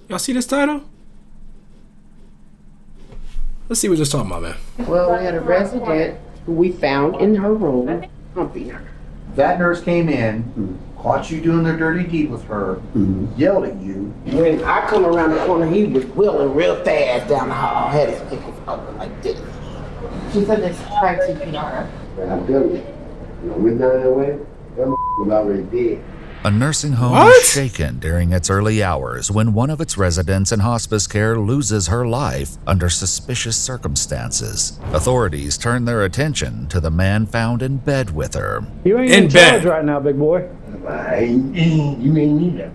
Y'all see this title? Let's see what this talking about, man. Well, we had a resident who we found in her room humping her. That nurse came in, caught you doing the dirty deed with her, yelled at you. When I come around the corner, he was wheeling real fast down the hall, had his pickles open like this. She said this tried CPR. I'm telling you, we're not that way. That was already dead. A nursing home What? is shaken during its early hours when one of its residents in hospice care loses her life under suspicious circumstances. Authorities turn their attention to the man found in bed with her. You ain't In in charge bed. right now, big boy. You ain't neither,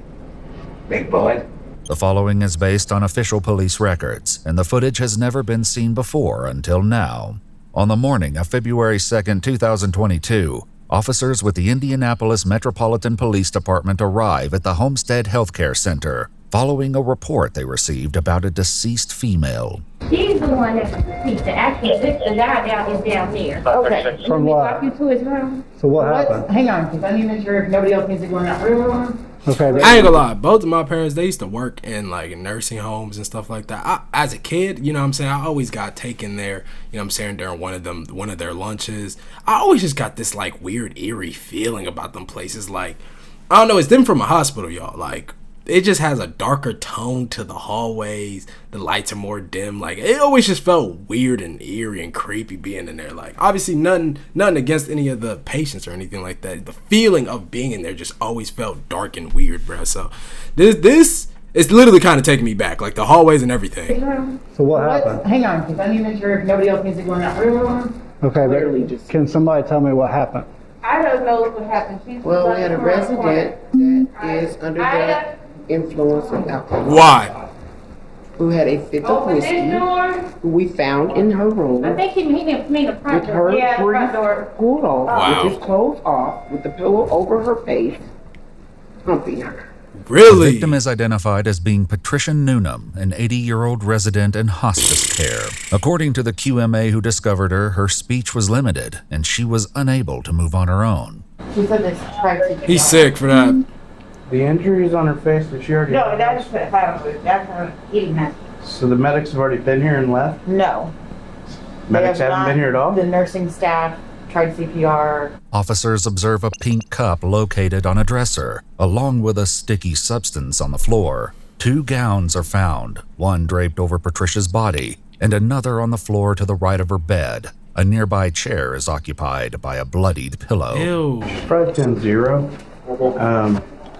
big boy. The following is based on official police records, and the footage has never been seen before until now. On the morning of February 2nd, 2022, officers with the Indianapolis Metropolitan Police Department arrive at the Homestead Healthcare Center following a report they received about a deceased female. He's the one that's deceased. The actual the guy down is down there. Okay. From Walk you what? to his room. So what happened? Hang on, because I need to make sure if nobody else needs to go in that room. Okay, I ain't gonna lie, both of my parents, they used to work in like nursing homes and stuff like that. As a kid, you know what I'm saying, I always got taken there, you know what I'm saying, during one of their lunches. I always just got this like weird, eerie feeling about them places. Like, I don't know, it's different from a hospital, y'all. Like, it just has a darker tone to the hallways. The lights are more dim. Like, it always just felt weird and eerie and creepy being in there. Like, obviously nothing against any of the patients or anything like that. The feeling of being in there just always felt dark and weird, bro. So this is literally kind of taking me back, like the hallways and everything. So what happened? Hang on, because I need to make sure if nobody else needs to go in that room. Okay, Literally but just- can somebody tell me what happened? I don't know what happened. Well, we had a resident that is under the influence of alcohol, Why? who had a fifth of Open this whiskey, door. who we found in her room I think he didn't mean the front with door. her Yeah, the front brief door. pulled off, Wow. with his clothes off, with the pillow over her face, humping her. The Really? victim is identified as being Patricia Noonan, an 80-year-old resident in hospice care. According to the QMA who discovered her, her speech was limited and she was unable to move on her own. She said this tried CPR. He's sick for that. The injuries on her face that she already No, that's her eating that. So the medics have already been here and left? No. Medics They have haven't been not. here at all? The nursing staff tried CPR. Officers observe a pink cup located on a dresser, along with a sticky substance on the floor. 2 gowns are found, one draped over Patricia's body, and another on the floor to the right of her bed. A nearby chair is occupied by a bloodied pillow. Ew. Probably 10-0.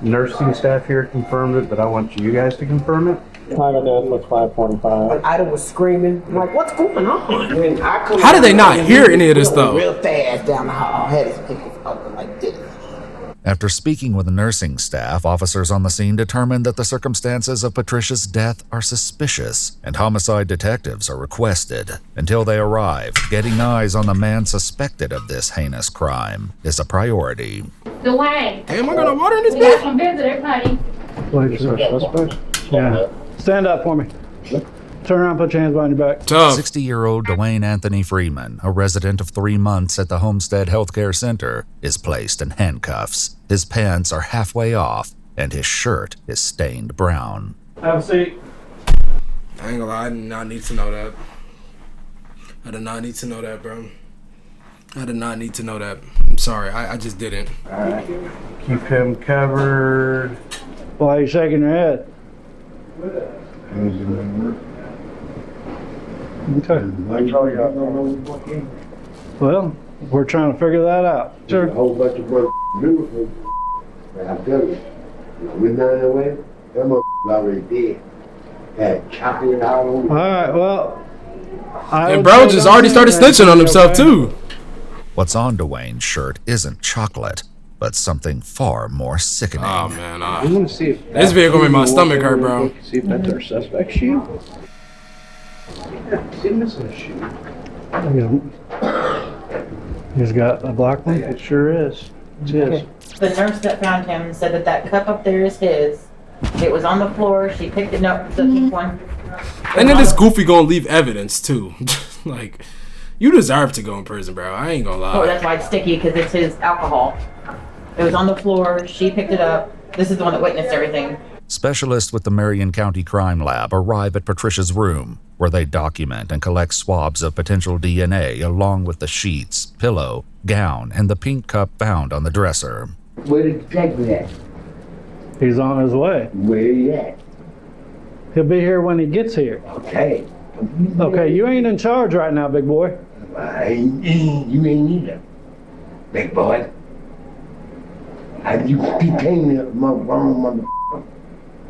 Nursing staff here confirmed it, but I want you guys to confirm it. Time of death was 5:45. Ida was screaming. I'm like, what's going on? When I come How did they around, not he hear was any of this, wheeling though? Real fast down the hall, had his pickles open like this. After speaking with the nursing staff, officers on the scene determined that the circumstances of Patricia's death are suspicious, and homicide detectives are requested. Until they arrive, getting eyes on the man suspected of this heinous crime is a priority. Dwayne. Damn, I got no water in this We got bitch. some visitors, honey. Wait for the suspect? Yeah. Stand up for me. Turn around, put your hands behind your back. Tough. 60-year-old Dwayne Anthony Freeman, a resident of 3 months at the Homestead Healthcare Center, is placed in handcuffs. His pants are halfway off, and his shirt is stained brown. Have a seat. I ain't gonna lie, I did not need to know that. I did not need to know that, bro. I did not need to know that. I'm sorry, I just didn't. Alright. Keep him covered. Why are you shaking your head? Okay. Well, we're trying to figure that out. A whole bunch of beautiful. I'm telling you, we're not that way. That was already dead. Had chocolate out on All right, well. I And would bro say just don't already do started anything, snitching on himself, okay? too. What's on Dwayne's shirt isn't chocolate, but something far more sickening. Oh, man. I'm gonna see if This vehicle made my stomach hurt, bro. See if that's our suspect shoe. Yeah, see him missing a shoe. He's got a black one? It sure is. It's his. The nurse that found him said that that cup up there is his. It was on the floor. She picked it up, the pink one. And then this goofy gonna leave evidence, too. Like, you deserve to go in prison, bro. I ain't gonna lie. Oh, that's why it's sticky, because it's his alcohol. It was on the floor. She picked it up. This is the one that witnessed everything. Specialists with the Marion County Crime Lab arrive at Patricia's room, where they document and collect swabs of potential DNA along with the sheets, pillow, gown, and the pink cup found on the dresser. Where the detective at? He's on his way. Where he at? He'll be here when he gets here. Okay. Okay, you ain't in charge right now, big boy. You ain't either, big boy. You detain me, mother.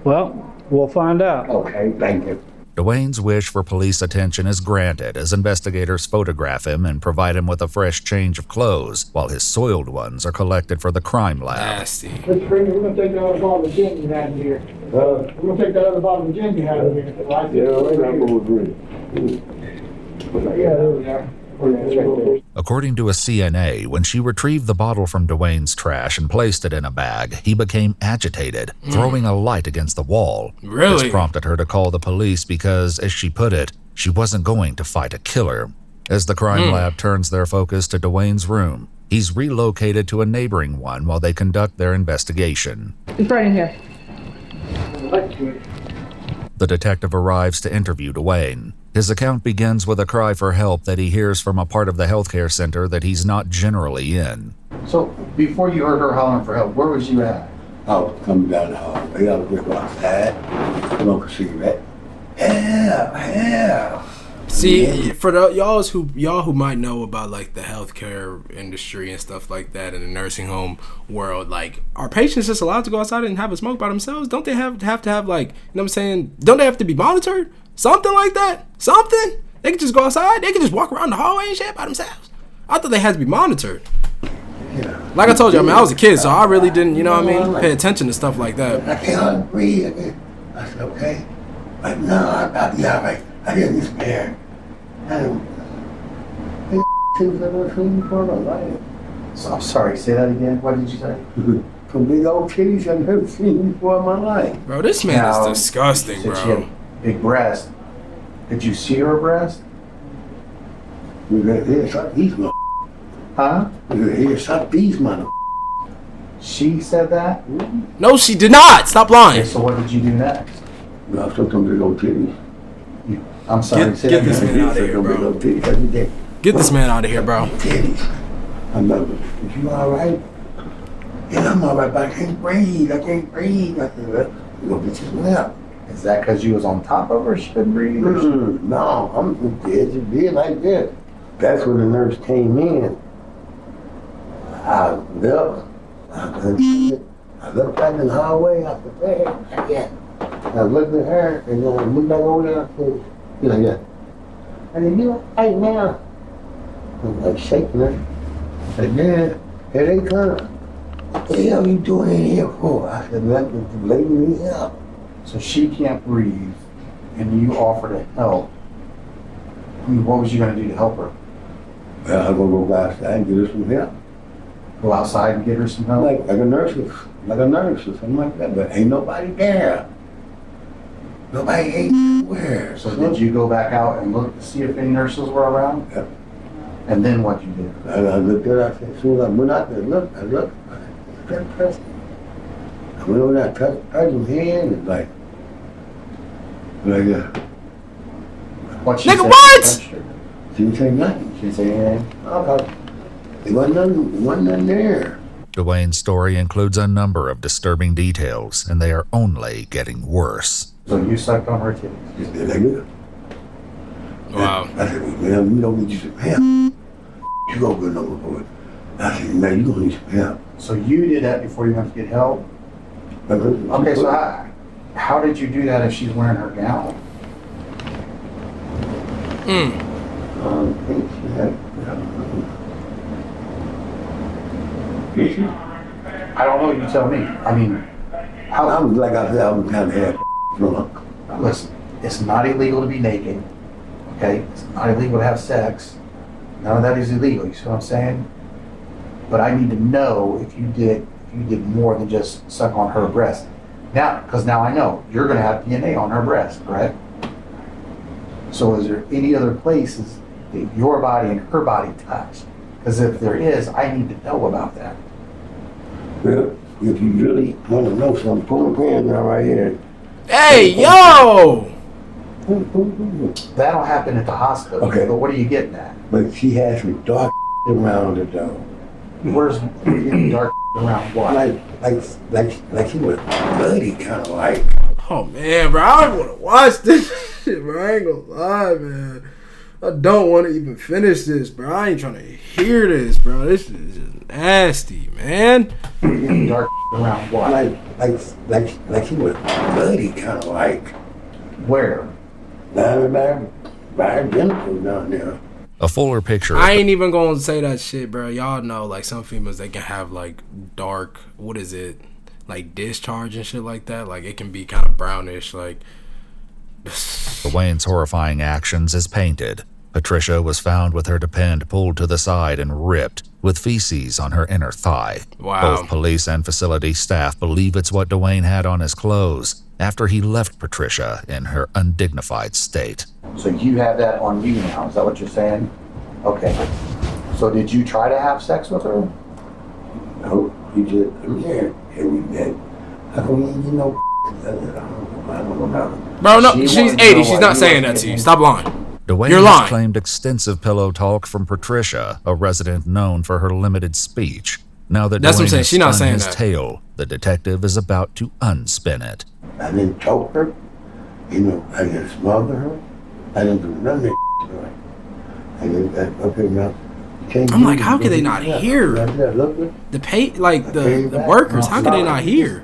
Well, we'll find out. Okay, thank you. Dwayne's wish for police attention is granted as investigators photograph him and provide him with a fresh change of clothes, while his soiled ones are collected for the crime lab. Nasty. Mr. Springer, we're going to take that other bottle of gin you had in here. We're going to take that other bottle of gin you had in here. Right? Yeah, right, I'm going Yeah, there we are. That's right there. According to a CNA, when she retrieved the bottle from Dwayne's trash and placed it in a bag, he became agitated, throwing a light against the wall. Really? This prompted her to call the police because, as she put it, she wasn't going to fight a killer. As the crime lab turns their focus to Dwayne's room, he's relocated to a neighboring one while they conduct their investigation. It's right in here. The detective arrives to interview Dwayne. His account begins with a cry for help that he hears from a part of the healthcare center that he's not generally in. So, before you heard her hollering for help, where was you at? I was coming down the hallway. I was just outside, smoke a cigarette. Yeah. See, for y'all who might know about like the healthcare industry and stuff like that in the nursing home world, like, are patients just allowed to go outside and have a smoke by themselves? Don't they have to have, like, you know what I'm saying? Don't they have to be monitored? Something like that? Something? They can just go outside? They can just walk around the hallway and shit by themselves? I thought they had to be monitored. Yeah. Like I told you, I mean, I was a kid, so I really didn't, you know what I mean, pay attention to stuff like that. I can't breathe. I said, okay. But no, I'll be all right. I get this pair. Things I've never seen before in my life. So, I'm sorry, say that again. What did you say? Some big old titties I've never seen before in my life. Bro, this man Now, is disgusting, you said she bro. had big breast. Did you see her breast? We got here, suck these mother. Huh? We got here, suck these mother. She said that? No, she did not. Stop lying. Okay, so what did you do next? I took them big old titties. I'm sorry, say Get that this again. man out of Took here, them big bro. old titties every day. Get this man out of here, bro. Titties. I remember, is you all right? Yeah, I'm all right, but I can't breathe. I said, well, you gonna get your left. Is that because you was on top of her? She couldn't breathe? No, I'm dead. Just did like this. That's when the nurse came in. I looked. I looked back in the hallway. I said, yeah. I looked at her and then I looked back over there. I said, you know, yeah. I said, you right now. I'm like shaking her. I said, yeah, here they come. What the hell you doing in here for? I said, nothing. The lady needs help. So she can't breathe, and you offer to help. I mean, what was you going to do to help her? Well, I'm gonna go outside and get her some help. Go outside and get her some help? Like a nurse or something like that. But ain't nobody there. Nobody ain't where. So did you go back out and look to see if any nurses were around? Yep. And then what you did? I looked at her, I said, as soon as I went out there, I looked, that person. I went over there, I touched his hand, and like, What she Nigga, said, what? you touched her. she didn't say nothing. She didn't say anything? There wasn't nothing there. Dwayne's story includes a number of disturbing details, and they are only getting worse. So you sucked on her titties? Just did like that. Wow. I said, man, we don't need you some help. You go good number for it. I said, man, you gonna need some help. So you did that before you went to get help? Okay, so how did you do that if she's wearing her gown? I think she had, I don't know, you tell me. I mean, I was like I said, I was kind of half drunk. listen, it's not illegal to be naked, okay? It's not illegal to have sex. None of that is illegal, you see what I'm saying? But I need to know if you did more than just suck on her breast. Now, because now I know you're going to have DNA on her breast, correct? So is there any other places that your body and her body touch? Because if there is, I need to know about that. Well, If you really want to know something, pull the pen down right here. Hey, yo! That'll happen at the hospital. Okay. But what are you getting at? But she has some dark around her though. Where's dark around what? Like she was bloody, kind of like. Oh, man, bro. I don't want to watch this shit, bro. I ain't gonna lie, man. I don't want to even finish this, bro. I ain't trying to hear this, bro. This is just nasty, man. Dark around what? Like she was bloody, kind of like. Where? Down by her genitals down there. A fuller picture. I ain't even gonna say that shit, bro. Y'all know, like, some females, they can have, like, dark, what is it? Like, discharge and shit like that. Like, it can be kind of brownish, like. Dwayne's horrifying actions is painted. Patricia was found with her depend pulled to the side and ripped, with feces on her inner thigh. Wow. Both police and facility staff believe it's what Dwayne had on his clothes after he left Patricia in her undignified state. So you have that on you now, is that what you're saying? Okay. So did you try to have sex with her? No, he just, yeah, every day. How come you know? I don't know. Bro, no, She she's wanted to 80. know She's why not you saying wasn't that to you. getting- Stop lying. Dwayne You're has lying. claimed extensive pillow talk from Patricia, a resident known for her limited speech. Now that That's what I'm Dwayne saying. has She's not spun saying his that. tale, the detective is about to unspin it. I didn't choke her. You know, I didn't smother her. I didn't do none of that to her. I didn't, okay, now. I'm like, how could they not hear? The the workers, how could they not hear?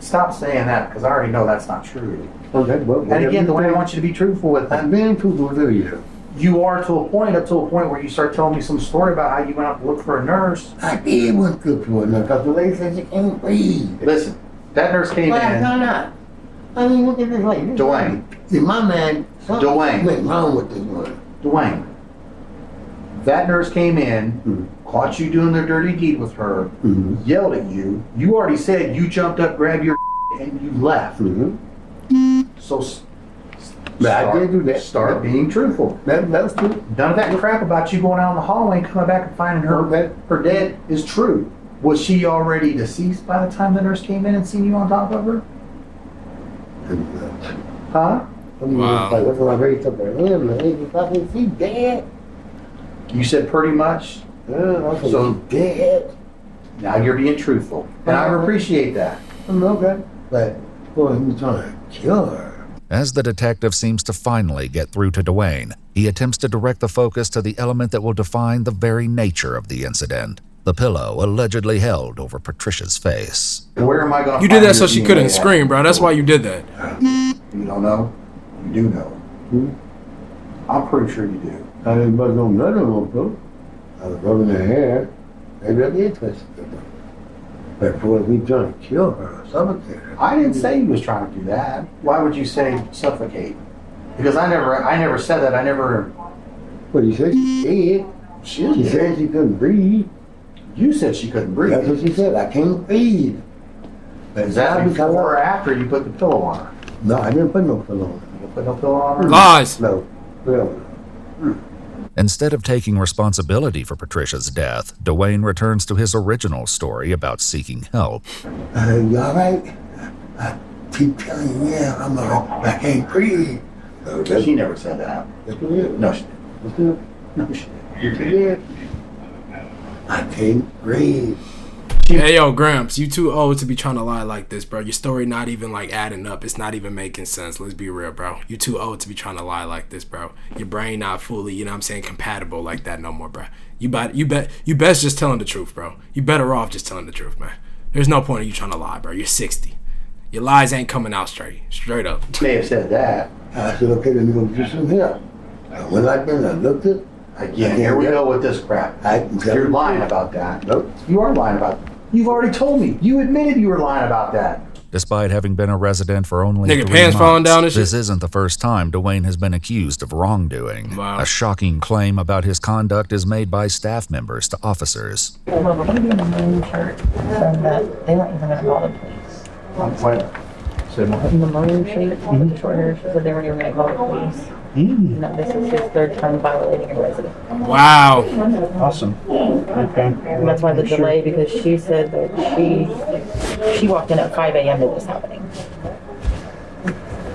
Stop saying that, because I already know that's not true. Okay, well, And again, the way I want you to be truthful with I'm them. being truthful with you. You are up to a point where you start telling me some story about how you went out to look for a nurse. I did want to look for her because the lady said she can't breathe. Listen, that nurse came Why in. not? I mean, look at this lady. Dwayne. In my mind, something Dwayne. went wrong with this one. Dwayne. That nurse came in, caught you doing their dirty deed with her, yelled at you. You already said you jumped up, grabbed your and you left. So But I did do that. Start being truthful. That's true. None of that crap about you going out in the hallway and coming back and finding her dead is true. Was she already deceased by the time the nurse came in and seen you on top of her? Huh? Wow. That's when I raised up her hand, man. I said, she dead. You said pretty much. Yeah, I said, So- she dead. Now you're being truthful. And I appreciate that. Okay. But, boy, he was trying to kill her. As the detective seems to finally get through to Dwayne, he attempts to direct the focus to the element that will define the very nature of the incident. The pillow allegedly held over Patricia's face. Where am I going to You did that so she couldn't scream, bro. That's why you did that. You don't know? You do know. I'm pretty sure you do. I didn't buzz on none of them, though. I was rubbing her hair. Maybe I'd be interested in her. But boy, we trying to kill her or suffocate her. I didn't say he was trying to do that. Why would you say suffocate? Because I never said that. I never. Well, you said she did. She said she couldn't breathe. You said she couldn't breathe. That's what she said. I can't breathe. But Is that before or after you put the pillow on her? No, I didn't put no pillow on her. You put no pillow on her? Lies. No. Well, Instead of taking responsibility for Patricia's death, Dwayne returns to his original story about seeking help. you all right? I keep telling you, yeah, I'm all right. I can't breathe. She never said that. Yes, you did. No, she Yes, you did. No, she Yes, you did. I can't breathe. Hey, yo, Gramps, you too old to be trying to lie like this, bro. Your story not even, like, adding up. It's not even making sense. Let's be real, bro. You too old to be trying to lie like this, bro. Your brain not fully, you know what I'm saying, compatible like that no more, bro. You best just telling the truth, bro. You better off just telling the truth, man. There's no point in you trying to lie, bro. You're 60. Your lies ain't coming out straight up. may have said that. I said, okay, then we're going to do some here. And when I did, I looked at Again, here we go with this crap. You're lying about that. Nope. You are lying about that. You've already told me. You admitted you were lying about that. Despite having been a resident for only 3 pants falling months, down and shit. this isn't the first time Dwayne has been accused of wrongdoing. Wow. A shocking claim about his conduct is made by staff members to officers. The lady in the maroon shirt said that they weren't even going to call the police. Said what? In the maroon shirt with the short hair, she said they weren't even going to call the police. No, this is his third time violating a resident. Wow. Awesome. Okay. And that's why the delay, because she said that she walked in at 5 a.m. to this happening.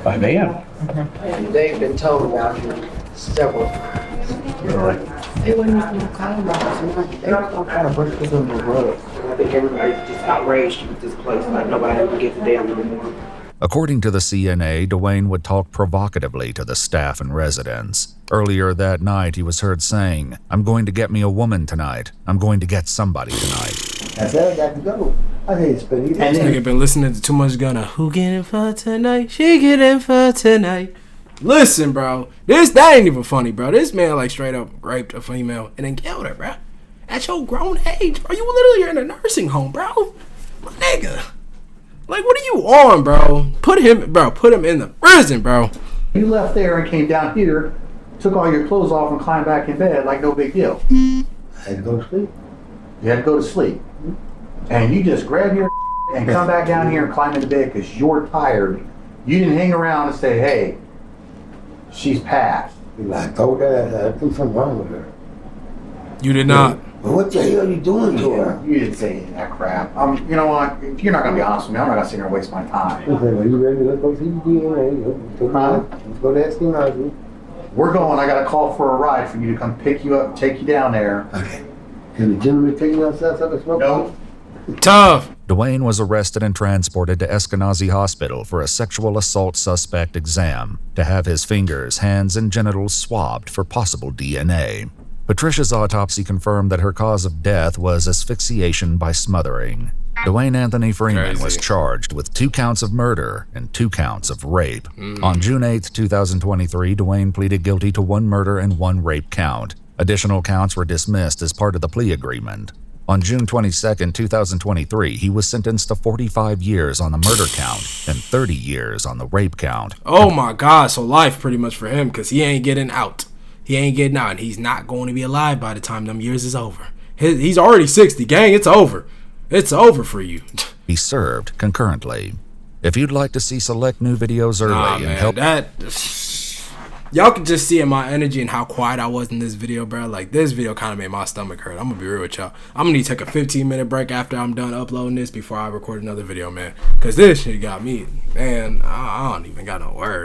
5 a.m. They've been told about you several times. Really? They wouldn't even call about it. They don't kind of brush this under the rug. I think everybody's just outraged with this place. Like nobody ever gives a damn anymore. According to the CNA, Dwayne would talk provocatively to the staff and residents. Earlier that night, he was heard saying, "I'm going to get me a woman tonight. I'm going to get somebody tonight." I said I got to go. I hate spending This nigga been listening to too much Gunna. Who getting for tonight? She getting for tonight. Listen, bro. That ain't even funny, bro. This man like straight up raped a female and then killed her, bro. At your grown age, bro. You literally in a nursing home, bro. My nigga. Like, what are you on, bro? Put him in the prison, bro. You left there and came down here, took all your clothes off and climbed back in bed like no big deal. I had to go to sleep. You had to go to sleep. And you just grab your and come back down here and climb into bed because you're tired. You didn't hang around and say, hey, she's passed. I told her I think something wrong with her. You did not. But what the hell are you doing to her? You didn't say any of that crap. You know what? If you're not going to be honest with me, I'm not going to sit here and waste my time. I said, well, you ready? Let's go see the DNA. Let's go to SICKENING. We're going. I got a call for a ride for you to come pick you up and take you down there. Okay. Can the gentleman take me outside so I can smoke? No. Tough. Dwayne was arrested and transported to Eskenazi Hospital for a sexual assault suspect exam to have his fingers, hands, and genitals swabbed for possible DNA. Patricia's autopsy confirmed that her cause of death was asphyxiation by smothering. Dwayne Anthony Freeman was charged with 2 counts of murder and 2 counts of rape. On June 8, 2023, Dwayne pleaded guilty to 1 murder and 1 rape count. Additional counts were dismissed as part of the plea agreement. On June 22, 2023, he was sentenced to 45 years on the murder count and 30 years on the rape count. Oh my God, so life pretty much for him because he ain't getting out. He ain't getting out, and he's not going to be alive by the time them years is over. He's already 60, gang. It's over. It's over for you. He served concurrently. If you'd like to see select new videos early and help... Y'all can just see in my energy and how quiet I was in this video, bro. Like, this video kind of made my stomach hurt. I'm going to be real with y'all. I'm going to need to take a 15-minute break after I'm done uploading this before I record another video, man. Because this shit got me, man, I don't even got no words.